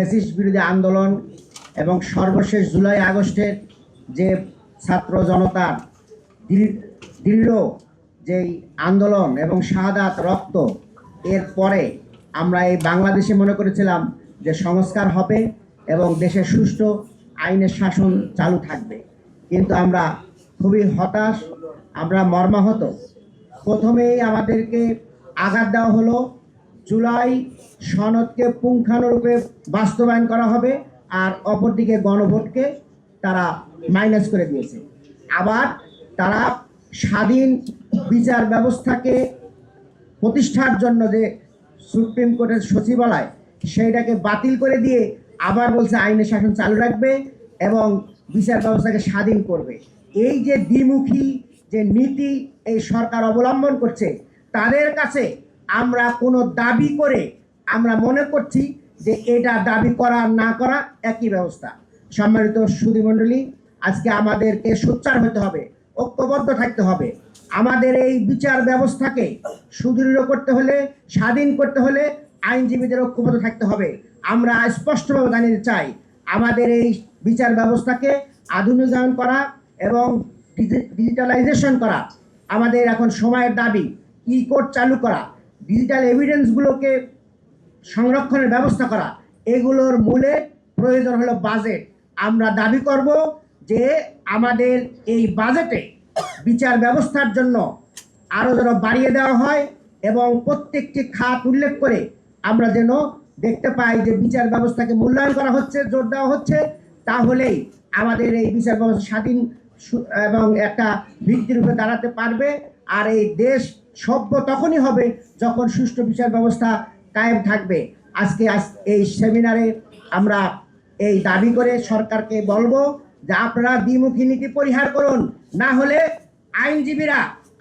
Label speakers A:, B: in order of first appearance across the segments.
A: Fascist বিরোধী আন্দোলন এবং সর্বশেষ জুলাই আগস্টের যে ছাত্র জনতার দৃঢ় যেই আন্দোলন এবং শাহাদাত রক্ত, এর পরে আমরা এই বাংলাদেশে মনে করেছিলাম যে সংস্কার হবে এবং দেশের সুষ্ঠু আইনের শাসন চালু থাকবে, কিন্তু আমরা খুবই হতাশ, আমরা মর্মাহত। প্রথমেই আমাদেরকে আঘাত দেওয়া হলো, জুলাই সনদকে পুঙ্খানুরূপে বাস্তবায়ন করা হবে, আর অপরদিকে গণভোটকে তারা মাইনাস করে দিয়েছে। আবার তারা স্বাধীন বিচার ব্যবস্থাকে প্রতিষ্ঠার জন্য যে সুপ্রিম কোর্টের সচিবালয়, সেইটাকে বাতিল করে দিয়ে আবার বলছে আইনের শাসন চালু রাখবে এবং বিচার ব্যবস্থাকে স্বাধীন করবে। এই যে দ্বিমুখী যে নীতি এই সরকার অবলম্বন করছে, তাদের কাছে আমরা কোনো দাবি করে আমরা মনে করছি যে এটা দাবি করা না করা একই ব্যবস্থা। সম্মানিত সুধীমণ্ডলী, আজকে আমাদেরকে সোচ্চার হতে হবে, ঐক্যবদ্ধ থাকতে হবে। আমাদের এই বিচার ব্যবস্থাকে সুদৃঢ় করতে হলে, স্বাধীন করতে হলে আইনজীবীদের ঐক্যবদ্ধ থাকতে হবে। আমরা স্পষ্টভাবে জানিয়ে চাই, আমাদের এই বিচার ব্যবস্থাকে আধুনিকায়ন করা এবং ডিজিটালাইজেশন করা আমাদের এখন সময়ের দাবি। ই কোর্ট চালু করা, ডিজিটাল এভিডেন্সগুলোকে সংরক্ষণের ব্যবস্থা করা, এগুলোর মূলে প্রয়োজন হলো বাজেট। আমরা দাবি করব যে আমাদের এই বাজেটে বিচার ব্যবস্থার জন্য আরও যেন বাড়িয়ে দেওয়া হয় এবং প্রত্যেকটি খাত উল্লেখ করে আমরা যেন দেখতে পাই যে বিচার ব্যবস্থাকে মূল্যায়ন করা হচ্ছে, জোর দেওয়া হচ্ছে। তাহলেই আমাদের এই বিচার ব্যবস্থা স্বাধীন এবং একটা ভিত্তিরূপে দাঁড়াতে পারবে। আর এই দেশ সভ্য তখনই হবে যখন সুষ্ঠু বিচার ব্যবস্থা কায়েম থাকবে। আজকে এই সেমিনারে আমরা এই দাবি করে সরকারকে বলবো যে আপনারা দ্বিমুখী নীতি পরিহার করুন, না হলে আইনজীবীরা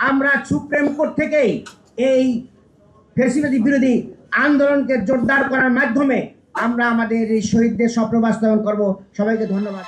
A: আমরা সুপ্রিম কোর্ট থেকেই এই ফ্যাসিবাদী বিরোধী আন্দোলনকে জোরদার করার মাধ্যমে আমরা আমাদের এই শহীদদের স্বপ্ন বাস্তবায়ন করব। সবাইকে ধন্যবাদ।